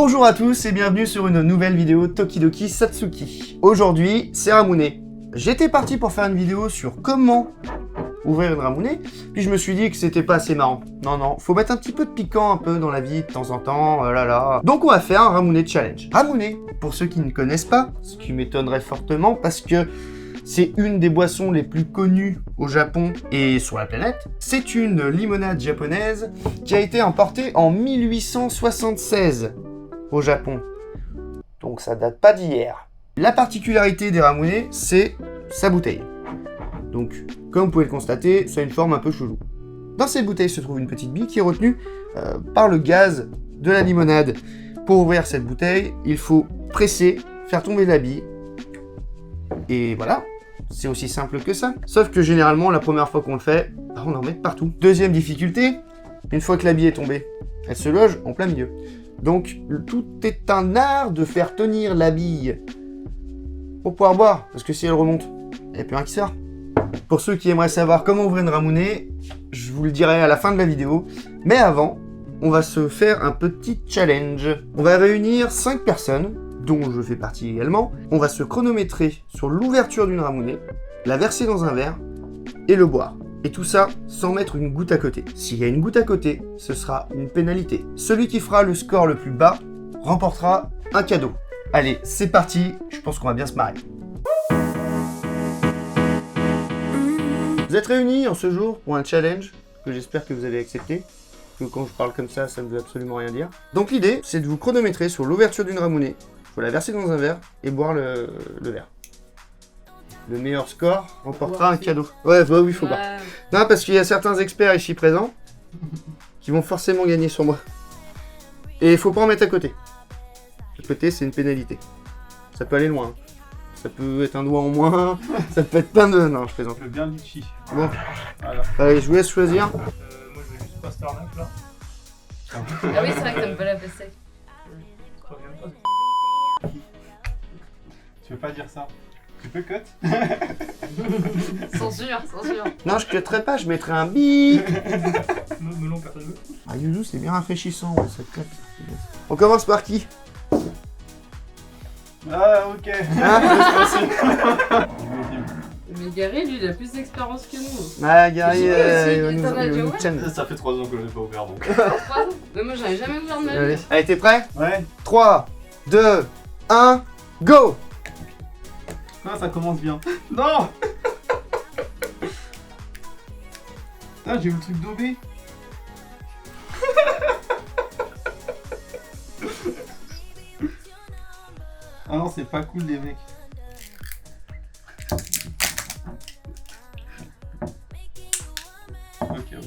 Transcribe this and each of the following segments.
Bonjour à tous et bienvenue sur une nouvelle vidéo Tokidoki Satsuki. Aujourd'hui, c'est Ramune. J'étais parti pour faire une vidéo sur comment ouvrir une Ramune, puis je me suis dit que c'était pas assez marrant. Non, faut mettre un petit peu de piquant un peu dans la vie de temps en temps, Donc on va faire un Ramune Challenge. Ramune, pour ceux qui ne connaissent pas, ce qui m'étonnerait fortement parce que c'est une des boissons les plus connues au Japon et sur la planète. C'est une limonade japonaise qui a été importée en 1876 au Japon. Donc ça date pas d'hier. La particularité des Ramune, c'est sa bouteille. Donc, comme vous pouvez le constater, ça a une forme un peu chelou. Dans cette bouteille se trouve une petite bille qui est retenue par le gaz de la limonade. Pour ouvrir cette bouteille, il faut presser, faire tomber la bille. Et voilà, c'est aussi simple que ça. Sauf que généralement, la première fois qu'on le fait, on en met partout. Deuxième difficulté, une fois que la bille est tombée, elle se loge en plein milieu. Donc, tout est un art de faire tenir la bille pour pouvoir boire. Parce que si elle remonte, il n'y a plus rien qui sort. Pour ceux qui aimeraient savoir comment ouvrir une Ramune, je vous le dirai à la fin de la vidéo. Mais avant, on va se faire un petit challenge. On va réunir 5 personnes, dont je fais partie également. On va se chronométrer sur l'ouverture d'une Ramune, la verser dans un verre et le boire. Et tout ça sans mettre une goutte à côté. S'il y a une goutte à côté, ce sera une pénalité. Celui qui fera le score le plus bas remportera un cadeau. Allez, c'est parti, je pense qu'on va bien se marrer. Vous êtes réunis en ce jour pour un challenge que j'espère que vous allez accepter. Parce que quand je parle comme ça ne veut absolument rien dire. Donc l'idée, c'est de vous chronométrer sur l'ouverture d'une Ramune. Il faut la verser dans un verre et boire le verre. Le meilleur score remportera un cadeau. Ouais, bah oui, faut pas. Non, parce qu'il y a certains experts ici présents qui vont forcément gagner sur moi. Et il faut pas en mettre à côté. À côté, c'est une pénalité. Ça peut aller loin. Ça peut être un doigt en moins, ça peut être plein de... Non, je plaisante. Je veux bien litchi. Bon. Voilà. Allez, je vous laisse choisir. Moi, je veux juste Pasternak, là. Ah oui, c'est vrai que t'aimes pas la pastèque. Tu veux pas dire ça? Tu peux cut? Censure. Non, je cutterai pas, je mettrai un bip. Melon, personne veut. Ah, yuzu, c'est bien rafraîchissant, ouais, ça claque. On commence par qui? Ah, ok. Mais Gary, lui, il a plus d'expérience que nous. Ah, Gary, Je sais pas, il va si, t'en as déjà nous ouvert chaîne. Ça fait 3 ans que je l'ai pas ouvert, donc. Mais moi, j'en ai jamais ouvert de ma Allez, vie. allez, t'es prêt? Ouais. 3, 2, 1, go! Ah, ça commence bien. Non. Putain, j'ai eu le truc d'OB. Ah non, c'est pas cool, les mecs. Ok.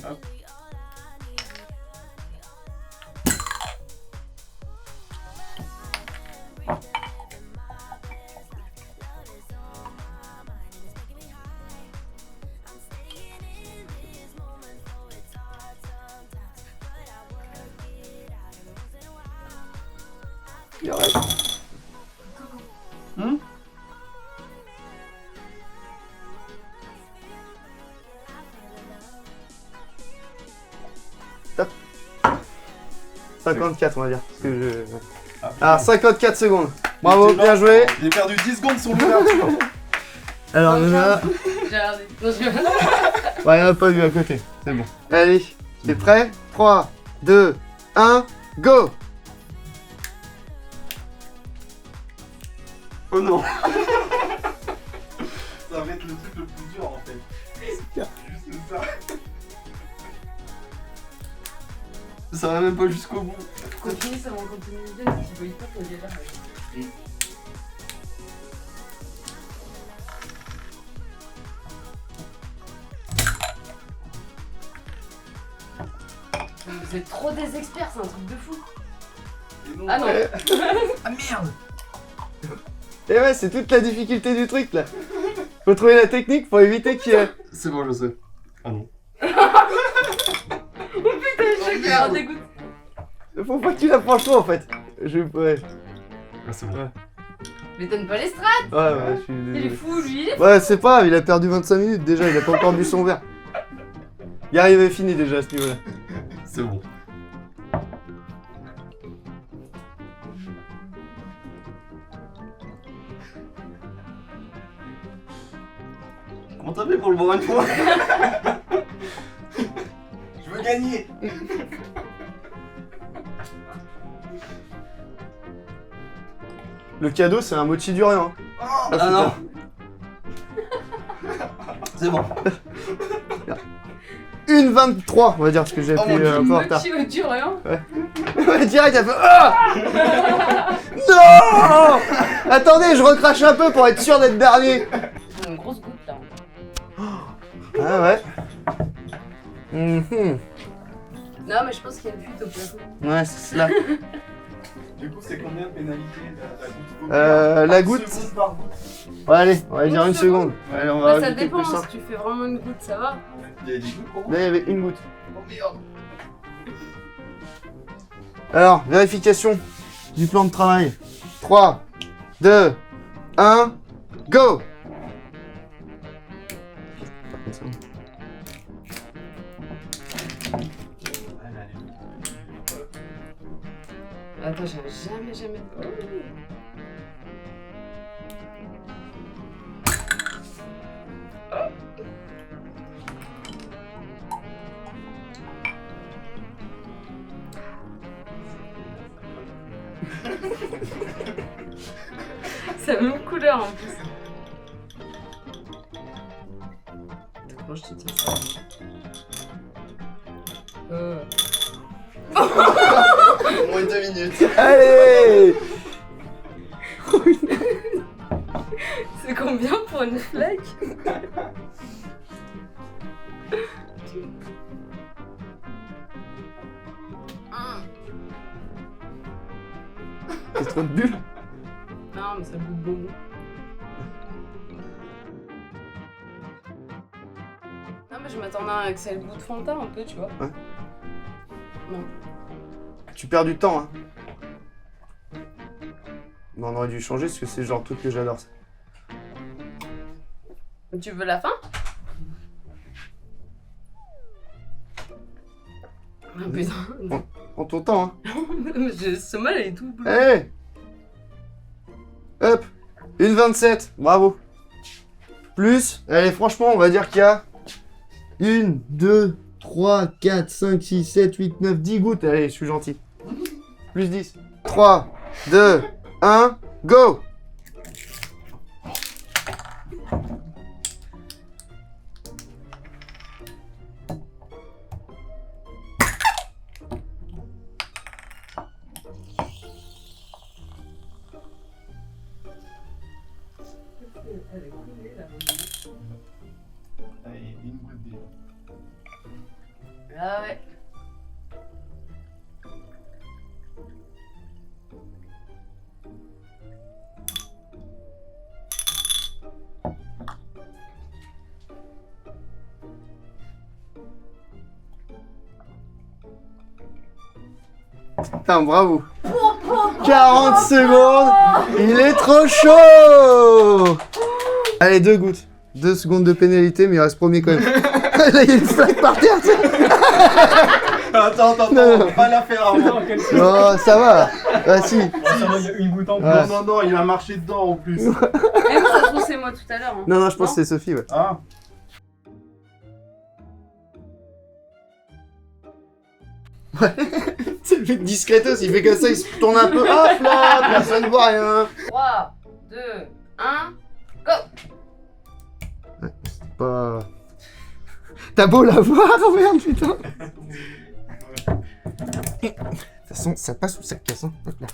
Hop. Il reste. Hum? Top. 54, on va dire. Parce que Ah, 54 secondes. Bravo, J'étais bien lent. joué. J'ai perdu 10 secondes sur l'ouverture. Alors, on a... J'ai regardé. Non, je... Ouais, on a pas vu à côté. C'est bon. Allez, t'es prêt? 3, 2, 1, go! Oh non. Ça va être le truc le plus dur en fait. Juste ça. Ça va même pas jusqu'au bout. Continue, ça va continuer bien. Si tu peux pas, faut le dire. Vous êtes trop des experts, c'est un truc de fou. Et non. Ah non. Ah merde. Et ouais, c'est toute la difficulté du truc là. Faut trouver la technique pour éviter qu'il y ait... C'est bon, je sais. Ah non. J'ai un dégoût. Faut pas que tu l'approches trop en fait. Ouais. Ah c'est bon. Ouais. Mais donne pas les strates. Ouais, je suis Il est désolé. fou, lui. Ouais, c'est pas grave, il a perdu 25 minutes déjà, il a pas encore bu son verre. Il arrivait fini déjà à ce niveau-là. C'est bon. Comment t'as fait pour le boire une fois? Je veux gagner. Le cadeau, c'est un mochi durian. Ah non. C'est bon. 1,23, on va dire, parce que j'ai Oh appuyé mon Dieu. un peu en retard. Mochi au durian. Ouais, direct, elle fait ah. Non. Attendez, je recrache un peu pour être sûr d'être dernier. Une grosse goutte là. Ah ouais. Mhm. Non, mais je pense qu'il y a une fuite au plafond. Ouais, c'est cela. Du coup, c'est combien de pénalité La goutte. Seconde par goutte. Ouais, allez, on va dire Une une seconde. seconde. Allez, on va Bah, ça rajouter dépend, plus ça. si tu fais vraiment une goutte, ça va. Il y a des gouttes pour Là, moi. il y avait une goutte. Oh merde. Alors, vérification du plan de travail. 3, 2, 1, go. Attends, j'avais jamais. Oh. Ça a même couleur en plus. Attends, comment je te tiens ça? Moins de 2 minutes. Allez. C'est combien pour une flaque? C'est trop de bulles. Non, mais ça goûte bonbon. Non, mais je m'attendais à que ça ait le goût de Fanta un peu, tu vois. Ouais. Non. Tu perds du temps, hein. Mais on aurait dû changer parce que c'est le genre de truc que j'adore. Ça. Tu veux la fin? Ah putain. En ton temps, hein. Mais j'ai le sommeil, elle est tout bleu. Allez. Hop. 1,27. Bravo. Plus. Allez, franchement, on va dire qu'il y a 1, 2, 3, 4, 5, 6, 7, 8, 9, 10 gouttes. Allez, je suis gentil. Plus 10. 3, 2, 1, go. Allez, une goutte d'eau. Ah ouais. Putain, bravo. 40 secondes. Il est trop chaud. Allez, 2 gouttes. 2 secondes de pénalité, mais il reste premier quand même. Là, il y a une flaque par terre. Tu sais. Attends, Non. on va pas la faire avant. Oh, ça va. Ah si. Ça va, il y a une goutte en plus. Ouais. Non, il a marché dedans en plus. Eh, mais ça se trouve, c'est moi tout à l'heure. Hein. Non, je pense que c'est Sophie, ouais. Ah. C'est le mec discretos, il fait comme ça, il se tourne un peu. Hop là, personne ne voit rien. 3, 2, 1, go! Pas... T'as beau la voir, oh merde, putain. De toute façon, ça passe ou ça casse, hein. Hop là.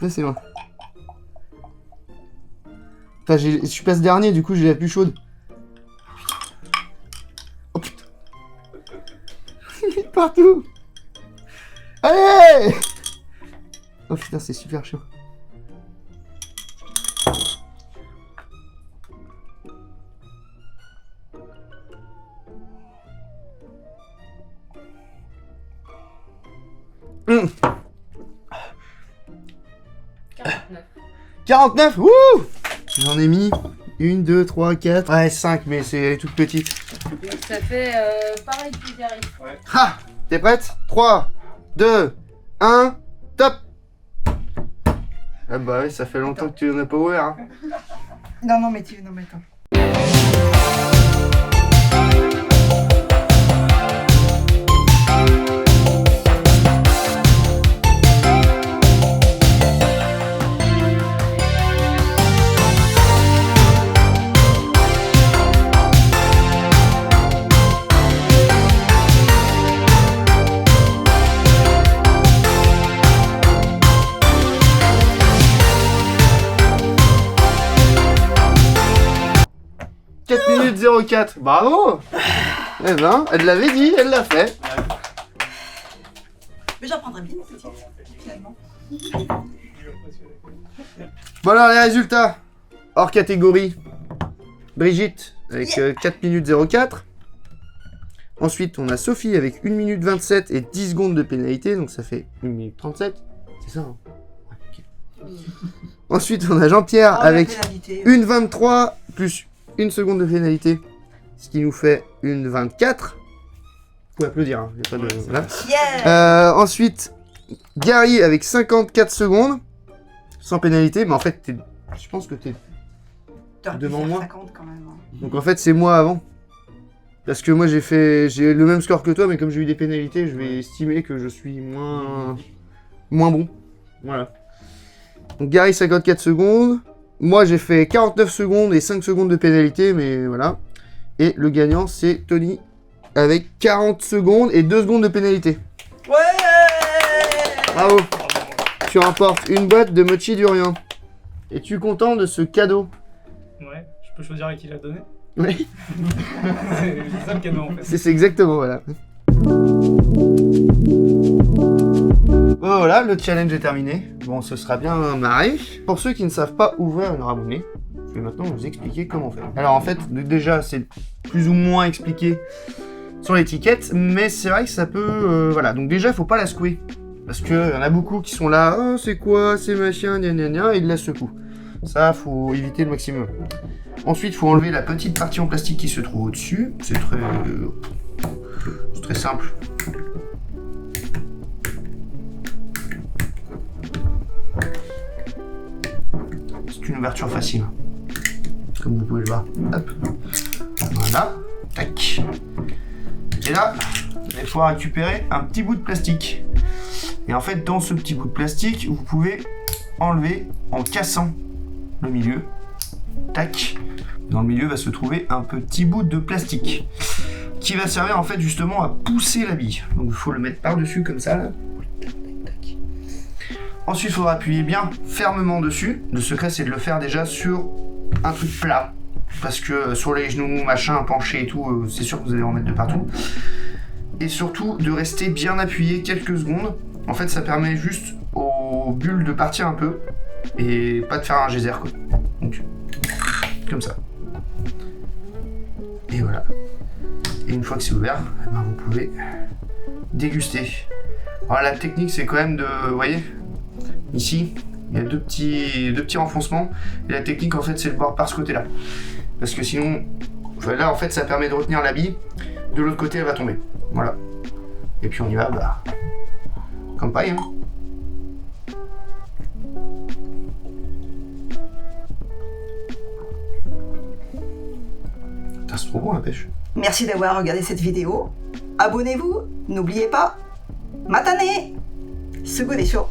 Là, c'est loin. Putain, je passe dernier, du coup, j'ai la plus chaude. Oh putain. Il est partout. Allez. Oh putain, c'est super chaud. Mmh. 49. 49, wouh! J'en ai mis 1, 2, 3, 4, ouais 5, mais c'est toute petite. Donc ça fait pareil que Gary. Ah! T'es prête? 3, 2, 1, top! Ah bah oui, ça fait longtemps que tu n'en as pas ouvert. Hein. Non, mais attends. « 4 minutes 04, bravo! Eh ben, elle l'avait dit, elle l'a fait. Mais j'en prendrais bien, finalement. Bon alors, les résultats. Hors catégorie, Brigitte avec 4 minutes 04. Ensuite, on a Sophie avec 1 minute 27 et 10 secondes de pénalité, donc ça fait 1 minute 37. C'est ça, hein? Ouais, ok. Ensuite, on a Jean-Pierre avec 1 23 plus 1 seconde de pénalité, ce qui nous fait 1 24. Vous pouvez applaudir, hein, y a pas de... voilà. Yeah. Ensuite, Gary avec 54 secondes, sans pénalité, mais en fait, je pense que t'es devant moi. 50 quand même. Donc en fait, c'est moi avant. Parce que moi, j'ai le même score que toi, mais comme j'ai eu des pénalités, je vais estimer que je suis moins bon. Voilà. Donc Gary, 54 secondes. Moi, j'ai fait 49 secondes et 5 secondes de pénalité, mais voilà. Et le gagnant, c'est Tony, avec 40 secondes et 2 secondes de pénalité. Ouais. Bravo. Tu remportes une boîte de mochi durian. Es-tu content de ce cadeau? Ouais, je peux choisir à qui la donner. Oui. C'est ça le cadeau en fait. C'est exactement, voilà. Voilà, le challenge est terminé. Bon, ce sera bien marré. Pour ceux qui ne savent pas ouvrir une ramonée, je vais maintenant vous expliquer comment faire. Alors en fait, déjà, c'est plus ou moins expliqué sur l'étiquette, mais c'est vrai que ça peut... voilà, donc déjà, il faut pas la secouer. Parce qu'il y en a beaucoup qui sont là, oh, c'est quoi, c'est machin, gna gna gna, et ils la secouent. Ça, faut éviter le maximum. Ensuite, il faut enlever la petite partie en plastique qui se trouve au-dessus. C'est très simple. C'est une ouverture facile. Comme vous pouvez le voir. Hop. Voilà. Tac. Et là, vous allez pouvoir récupérer un petit bout de plastique. Et en fait, dans ce petit bout de plastique, vous pouvez enlever en cassant le milieu. Tac. Dans le milieu va se trouver un petit bout de plastique qui va servir en fait justement à pousser la bille. Donc il faut le mettre par-dessus comme ça. Là. Tac. Ensuite, il faudra appuyer bien fermement dessus. Le secret, c'est de le faire déjà sur un truc plat. Parce que sur les genoux, machin, penché et tout, c'est sûr que vous allez en mettre de partout. Et surtout, de rester bien appuyé quelques secondes. En fait, ça permet juste aux bulles de partir un peu et pas de faire un geyser, quoi. Donc, comme ça. Et voilà. Et une fois que c'est ouvert, eh ben, vous pouvez déguster. Alors, la technique, c'est quand même de... Vous voyez, ici, il y a deux petits renfoncements. Et la technique, en fait, c'est de boire par ce côté-là. Parce que sinon, là, en fait, ça permet de retenir la bille. De l'autre côté, elle va tomber. Voilà. Et puis on y va, bah... Comme pareil, hein. Putain, c'est trop bon, la pêche. Merci d'avoir regardé cette vidéo. Abonnez-vous, n'oubliez pas, matane, sugu desho.